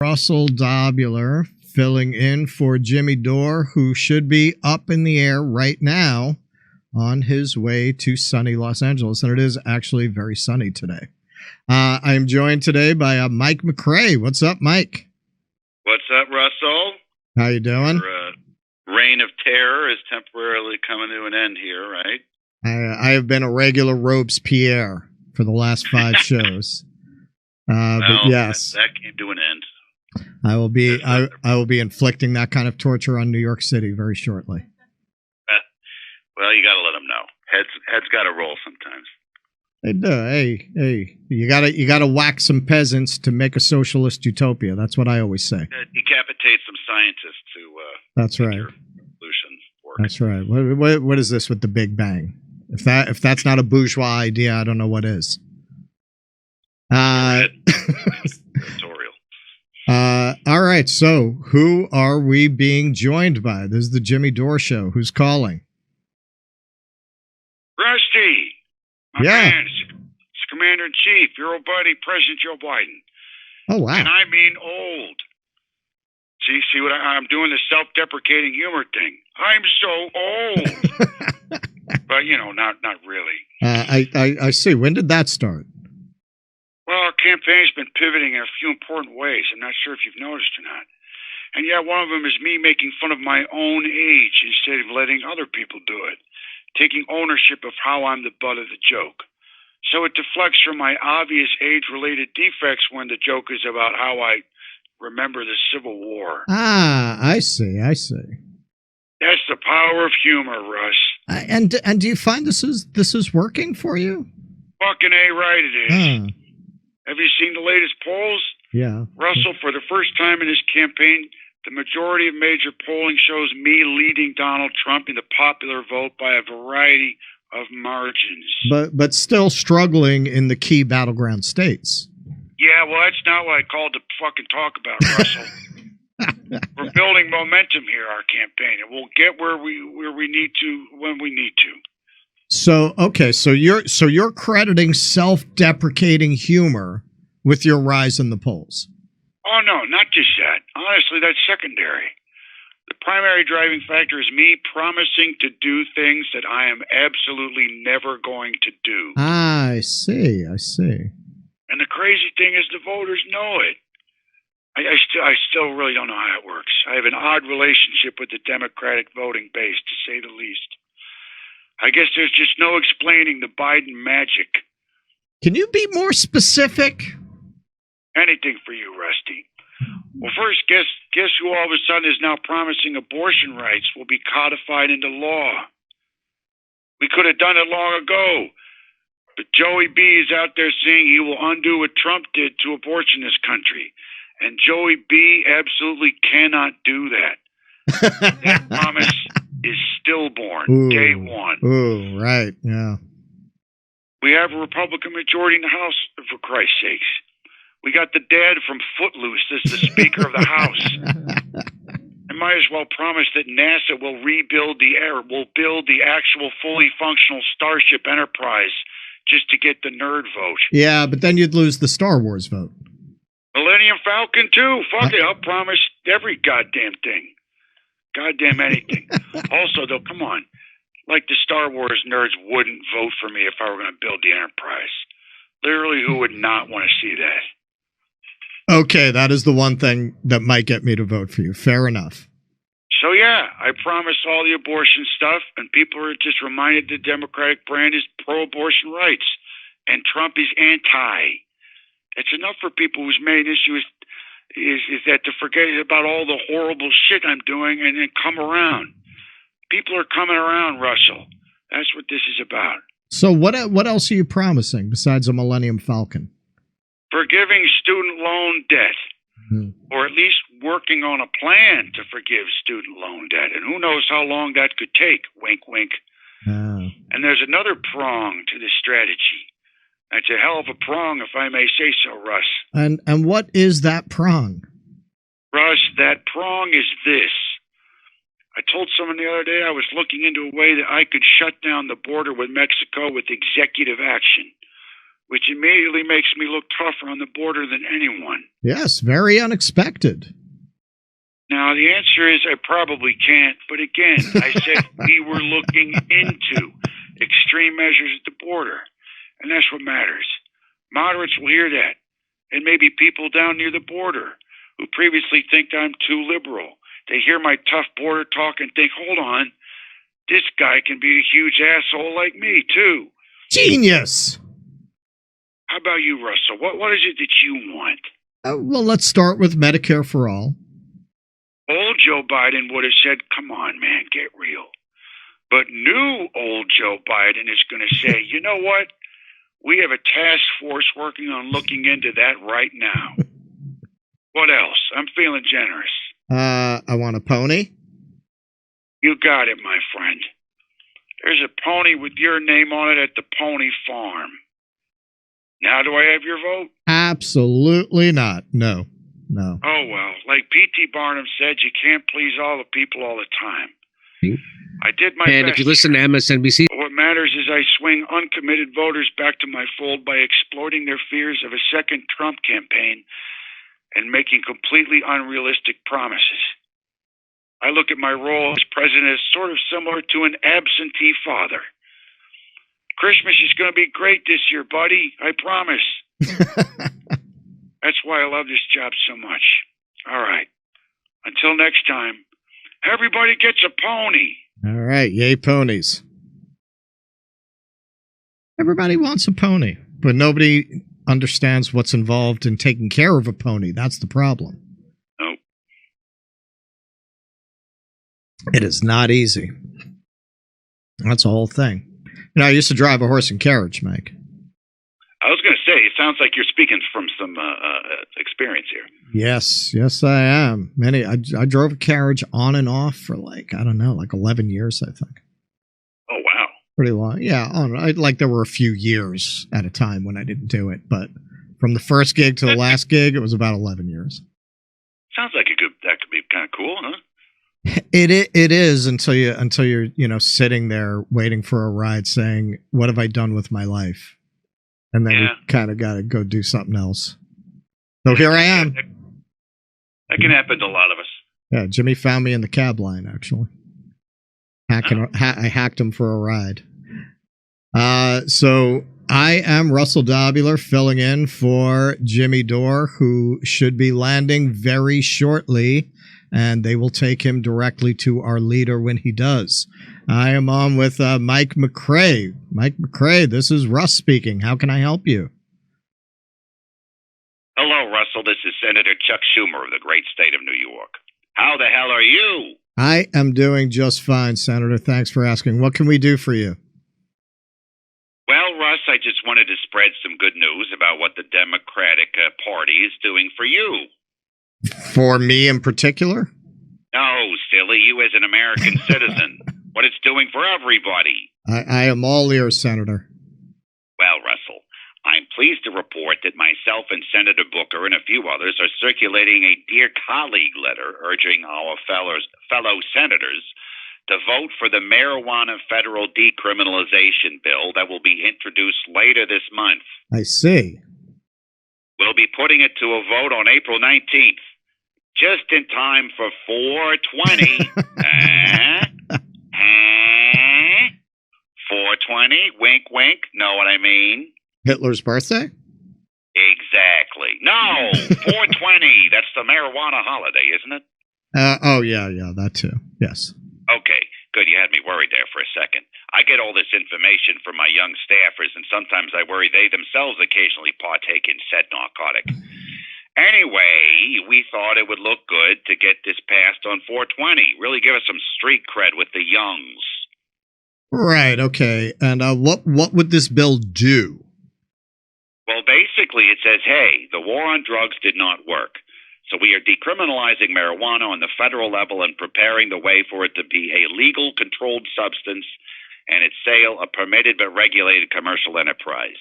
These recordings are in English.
Russell Dobular filling in for Jimmy Dore, who should be up in the air right now on his way to sunny Los Angeles. And it is actually very sunny today. I am joined today by Mike MacRae. What's up, Mike? What's up, Russell? How you doing? Your reign of terror is temporarily coming to an end here, right? I have been a regular Robespierre for the last 5 shows. But yes, that came to an end. I will be inflicting that kind of torture on New York City very shortly. Well, you got to let them know. Heads got to roll sometimes. They do. Hey, you gotta whack some peasants to make a socialist utopia. That's what I always say. Decapitate some scientists to that's right. Solutions work. That's right. What is this with the Big Bang? If that's not a bourgeois idea, I don't know what is. All right. So who are we being joined by? This is the Jimmy Dore Show. Who's calling? Rusty. My man, it's Commander-in-Chief, your old buddy, President Joe Biden. Oh, wow. And I mean old. See what I'm doing, the self-deprecating humor thing. I'm so old. But, not really. I see. When did that start? Well, our campaign's been pivoting in a few important ways. I'm not sure if you've noticed or not. And yeah, one of them is me making fun of my own age instead of letting other people do it. Taking ownership of how I'm the butt of the joke. So it deflects from my obvious age-related defects when the joke is about how I remember the Civil War. Ah, I see. That's the power of humor, Russ. And do you find this is working for you? Fucking A right it is. Have you seen the latest polls? Yeah. Russell, for the first time in his campaign, the majority of major polling shows me leading Donald Trump in the popular vote by a variety of margins. But still struggling in the key battleground states. Yeah, well, that's not what I called to fucking talk about, Russell. We're building momentum here, our campaign, and we'll get where we need to when we need to. So okay, so you're crediting self-deprecating humor with your rise in the polls. Oh no, not just that. Honestly, that's secondary. The primary driving factor is me promising to do things that I am absolutely never going to do. I see. And the crazy thing is the voters know it. I still really don't know how it works. I have an odd relationship with the Democratic voting base, to say the least. I guess there's just no explaining the Biden magic. Can you be more specific? Anything for you, Rusty. Well, first, guess who all of a sudden is now promising abortion rights will be codified into law? We could have done it long ago. But Joey B is out there saying he will undo what Trump did to abortion in this country. And Joey B absolutely cannot do that. That promise is stillborn, day one. Ooh, right, yeah. We have a Republican majority in the House, for Christ's sakes. We got the dad from Footloose as the Speaker of the House. I might as well promise that NASA will build the actual fully functional Starship Enterprise just to get the nerd vote. Yeah, but then you'd lose the Star Wars vote. Millennium Falcon, too. Fuck it, I'll promise every goddamn thing. Goddamn anything. Also, though, come on. Like the Star Wars nerds wouldn't vote for me if I were going to build the Enterprise. Literally, who would not want to see that? Okay, that is the one thing that might get me to vote for you. Fair enough. So, yeah, I promise all the abortion stuff, and people are just reminded the Democratic brand is pro-abortion rights, and Trump is anti. It's enough for people whose main issue is that to forget about all the horrible shit I'm doing and then come around. People are coming around, Russell. That's what this is about. So what else are you promising besides a Millennium Falcon? Forgiving student loan debt. Or at least working on a plan to forgive student loan debt. And who knows how long that could take. Wink, wink. And there's another prong to this strategy. It's a hell of a prong, if I may say so, Russ. And what is that prong? Russ, that prong is this. I told someone the other day I was looking into a way that I could shut down the border with Mexico with executive action. which immediately makes me look tougher on the border than anyone. Yes, very unexpected. Now, the answer is I probably can't, but again, I said we were looking into extreme measures at the border, and that's what matters. Moderates will hear that, and maybe people down near the border who previously think I'm too liberal. They hear my tough border talk and think, hold on, this guy can be a huge asshole like me, too. Genius! How about you, Russell? What is it that you want? Well, let's start with Medicare for all. Old Joe Biden would have said, come on, man, get real. But new old Joe Biden is going to say, you know what? We have a task force working on looking into that right now. What else? I'm feeling generous. I want a pony. You got it, my friend. There's a pony with your name on it at the pony farm. Now do I have your vote? Absolutely not. No. Oh, well, like P.T. Barnum said, you can't please all the people all the time. I did my best. And if you listen to MSNBC... What matters is I swing uncommitted voters back to my fold by exploiting their fears of a second Trump campaign and making completely unrealistic promises. I look at my role as president as sort of similar to an absentee father. Christmas is going to be great this year, buddy. I promise. That's why I love this job so much. All right. Until next time, everybody gets a pony. All right. Yay, ponies. Everybody wants a pony, but nobody understands what's involved in taking care of a pony. That's the problem. Nope. It is not easy. That's the whole thing. You know, I used to drive a horse and carriage, Mike. I was going to say, it sounds like you're speaking from some experience here. Yes, I am. I drove a carriage on and off for like 11 years, I think. Oh, wow. Pretty long. Yeah, there were a few years at a time when I didn't do it, but from the first gig to the last gig, it was about 11 years. Sounds like that could be kind of cool, huh? It is until you're sitting there waiting for a ride, saying, "What have I done with my life?" And then you kind of got to go do something else. So here I am. That can happen to a lot of us. Yeah, Jimmy found me in the cab line, actually. I hacked him for a ride. So I am Russell Dobular, filling in for Jimmy Dore, who should be landing very shortly, and they will take him directly to our leader when he does. I am on with Mike MacRae. Mike MacRae, this is Russ speaking. How can I help you? Hello, Russell. This is Senator Chuck Schumer of the great state of New York. How the hell are you? I am doing just fine, Senator. Thanks for asking. What can we do for you? Well, Russ, I just wanted to spread some good news about what the Democratic Party is doing for you. For me in particular? No, silly. You as an American citizen. What it's doing for everybody. I am all ears, Senator. Well, Russell, I'm pleased to report that myself and Senator Booker and a few others are circulating a Dear Colleague letter urging our fellow senators to vote for the marijuana federal decriminalization bill that will be introduced later this month. I see. We'll be putting it to a vote on April 19th, just in time for 420. 420, wink, wink, know what I mean? Hitler's birthday? Exactly. No, 420, that's the marijuana holiday, isn't it? Yeah, that too. Yes. Okay, good. You had me worried there for a second. I get all this information from my young staffers, and sometimes I worry they themselves occasionally partake in said narcotic. Anyway, we thought it would look good to get this passed on 420. Really give us some street cred with the youngs. Right, okay. And what would this bill do? Well, basically it says, hey, the war on drugs did not work. So we are decriminalizing marijuana on the federal level and preparing the way for it to be a legal controlled substance and its sale a permitted but regulated commercial enterprise.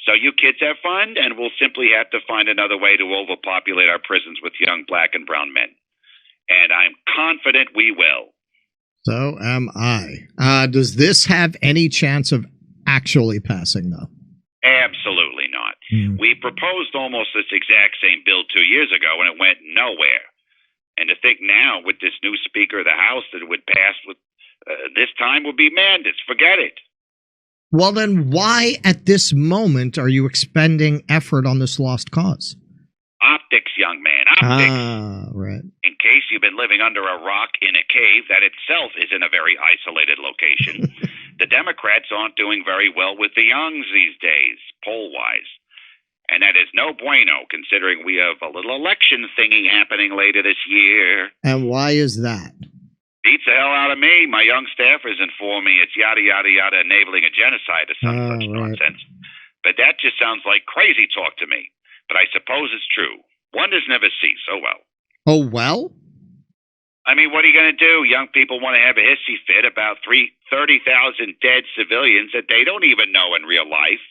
So you kids have fun, and we'll simply have to find another way to overpopulate our prisons with young black and brown men. And I'm confident we will. So am I. Does this have any chance of actually passing, though? Absolutely We proposed almost this exact same bill 2 years ago, and it went nowhere. And to think now, with this new Speaker of the House, that it would pass with this time would be madness. Forget it. Well, then why at this moment are you expending effort on this lost cause? Optics, young man, optics. Ah, right. In case you've been living under a rock in a cave, that itself is in a very isolated location. The Democrats aren't doing very well with the youngs these days, poll-wise. And that is no bueno, considering we have a little election thingy happening later this year. And why is that? Beats the hell out of me. My young staffers inform me it's yada, yada, yada, enabling a genocide or some such nonsense. But that just sounds like crazy talk to me. But I suppose it's true. Wonders never cease. Oh, well. Oh, well? I mean, what are you going to do? Young people want to have a hissy fit about 30,000 dead civilians that they don't even know in real life.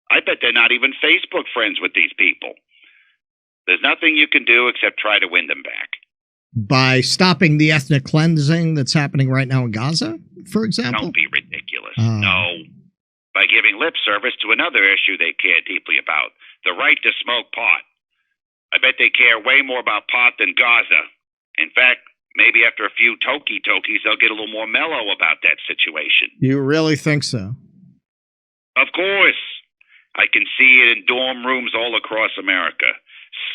I bet they're not even Facebook friends with these people. There's nothing you can do except try to win them back. By stopping the ethnic cleansing that's happening right now in Gaza, for example? Don't be ridiculous. No. By giving lip service to another issue they care deeply about, the right to smoke pot. I bet they care way more about pot than Gaza. In fact, maybe after a few tokies, they'll get a little more mellow about that situation. You really think so? Of course. I can see it in dorm rooms all across America.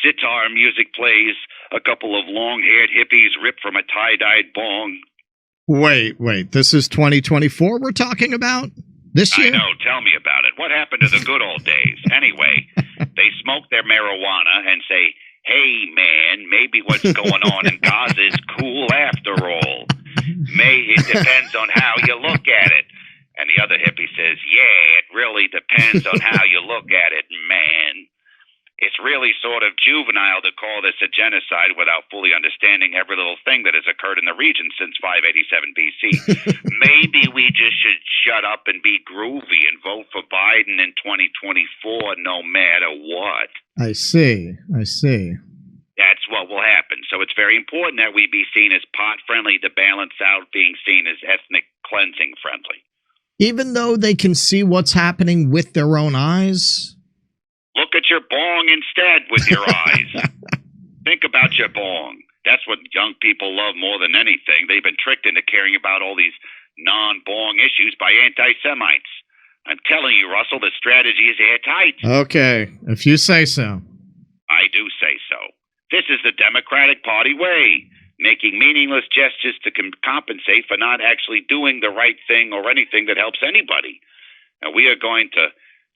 Sitar music plays, a couple of long-haired hippies rip from a tie-dyed bong. Wait. This is 2024 we're talking about? This year? I know. Tell me about it. What happened to the good old days? Anyway, they smoke their marijuana and say, hey, man, maybe what's going on in Gaza is cool after all. It depends on how you look at it. And the other hippie says, yeah, it really depends on how you look at it, man. It's really sort of juvenile to call this a genocide without fully understanding every little thing that has occurred in the region since 587 BC. Maybe we just should shut up and be groovy and vote for Biden in 2024 no matter what. I see. That's what will happen. So it's very important that we be seen as pot-friendly to balance out being seen as ethnic cleansing-friendly. Even though they can see what's happening with their own eyes? Look at your bong instead with your eyes. Think about your bong. That's what young people love more than anything. They've been tricked into caring about all these non-bong issues by anti-Semites. I'm telling you, Russell, the strategy is airtight. Okay, if you say so. I do say so. This is the Democratic Party way. Making meaningless gestures to compensate for not actually doing the right thing or anything that helps anybody. And we are going to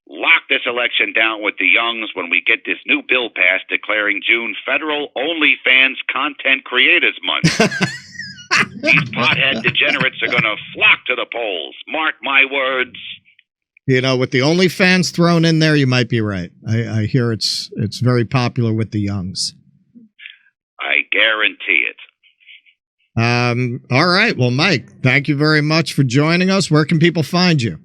lock this election down with the youngs when we get this new bill passed declaring June Federal OnlyFans Content Creators Month. These pothead degenerates are going to flock to the polls. Mark my words. You know, with the OnlyFans thrown in there, you might be right. I hear it's very popular with the youngs. I guarantee it. All right. Well, Mike, thank you very much for joining us. Where can people find you?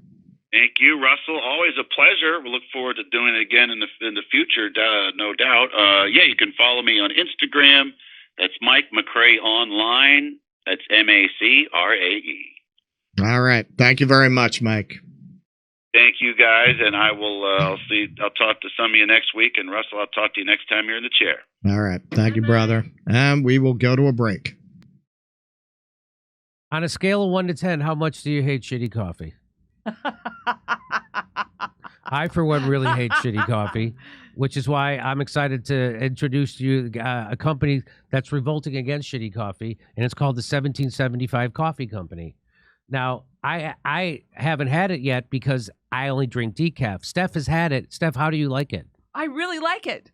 Thank you, Russell. Always a pleasure. We look forward to doing it again in the future, no doubt. You can follow me on Instagram. That's Mike MacRae Online. That's MacRae. All right. Thank you very much, Mike. Thank you, guys, and I will. I'll talk to some of you next week, and Russell, I'll talk to you next time you're in the chair. All right. Thank you, brother. And we will go to a break. On a scale of 1 to 10, how much do you hate shitty coffee? I, for one, really hate shitty coffee, which is why I'm excited to introduce to you a company that's revolting against shitty coffee, and it's called the 1775 Coffee Company. Now, I haven't had it yet because I only drink decaf. Steph has had it. Steph, how do you like it? I really like it.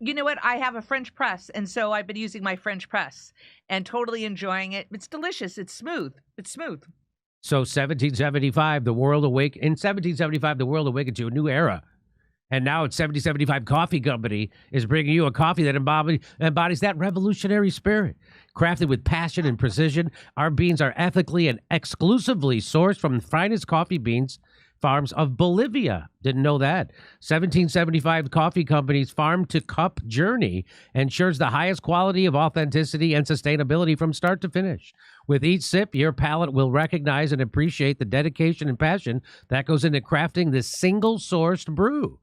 You know what? I have a French press, and so I've been using my French press and totally enjoying it. It's delicious. It's smooth. So 1775, the world awakened to a new era. And now it's 1775 Coffee Company is bringing you a coffee that embodies that revolutionary spirit. Crafted with passion and precision, our beans are ethically and exclusively sourced from the finest coffee beans farms of Bolivia. Didn't know that. 1775 Coffee Company's farm-to-cup journey ensures the highest quality of authenticity and sustainability from start to finish. With each sip, your palate will recognize and appreciate the dedication and passion that goes into crafting this single-sourced brew.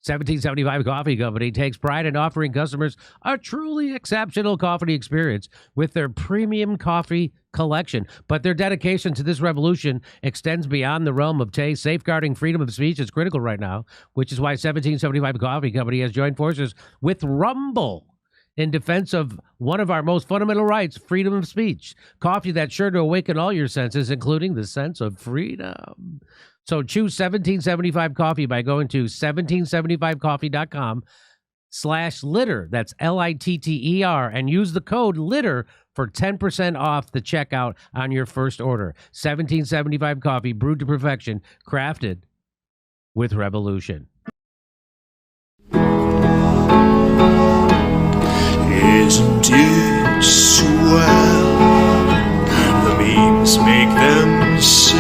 1775 Coffee Company takes pride in offering customers a truly exceptional coffee experience with their premium coffee collection. But their dedication to this revolution extends beyond the realm of taste. Safeguarding freedom of speech is critical right now, which is why 1775 Coffee Company has joined forces with Rumble in defense of one of our most fundamental rights, freedom of speech. Coffee that's sure to awaken all your senses, including the sense of freedom. So choose 1775 Coffee by going to 1775coffee.com/litter. That's LITTER, and use the code LITTER for 10% off the checkout on your first order. 1775 Coffee, brewed to perfection, crafted with revolution. Isn't it swell? The memes make themselves.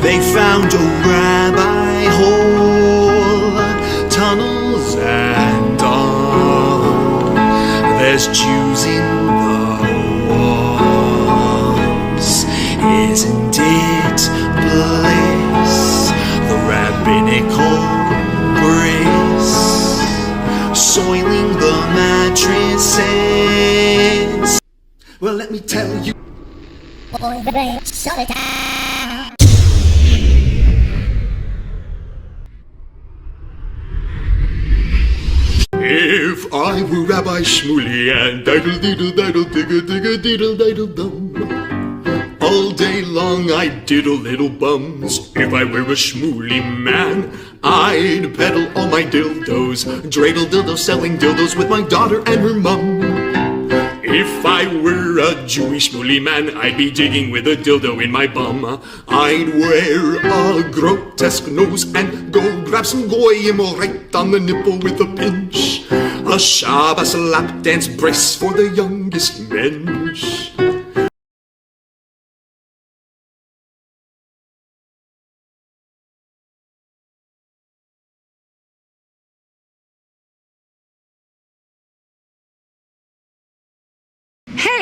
They found a rabbi hole, tunnels and all. There's Jews in the walls. Isn't it bliss? The rabbinical grace soiling the mattresses. Well, let me tell you. If I were Rabbi Shmuley and diddle diddle diddle digga digga diddle diddle dum, all day long I'd diddle little bums. If I were a Shmuley man, I'd peddle all my dildos, dreidel dildos, selling dildos with my daughter and her mum. If I were a Jewish Shmuley man, I'd be digging with a dildo in my bum. I'd wear a grotesque nose and go grab some goyim right on the nipple with a pinch. A Shabbos lap dance brace for the youngest mensch.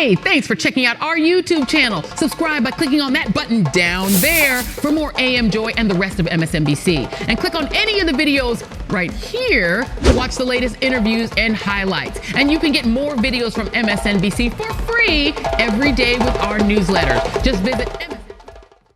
Hey, thanks for checking out our YouTube channel. Subscribe by clicking on that button down there for more AM Joy and the rest of MSNBC. And click on any of the videos right here to watch the latest interviews and highlights. And you can get more videos from MSNBC for free every day with our newsletter. Just visit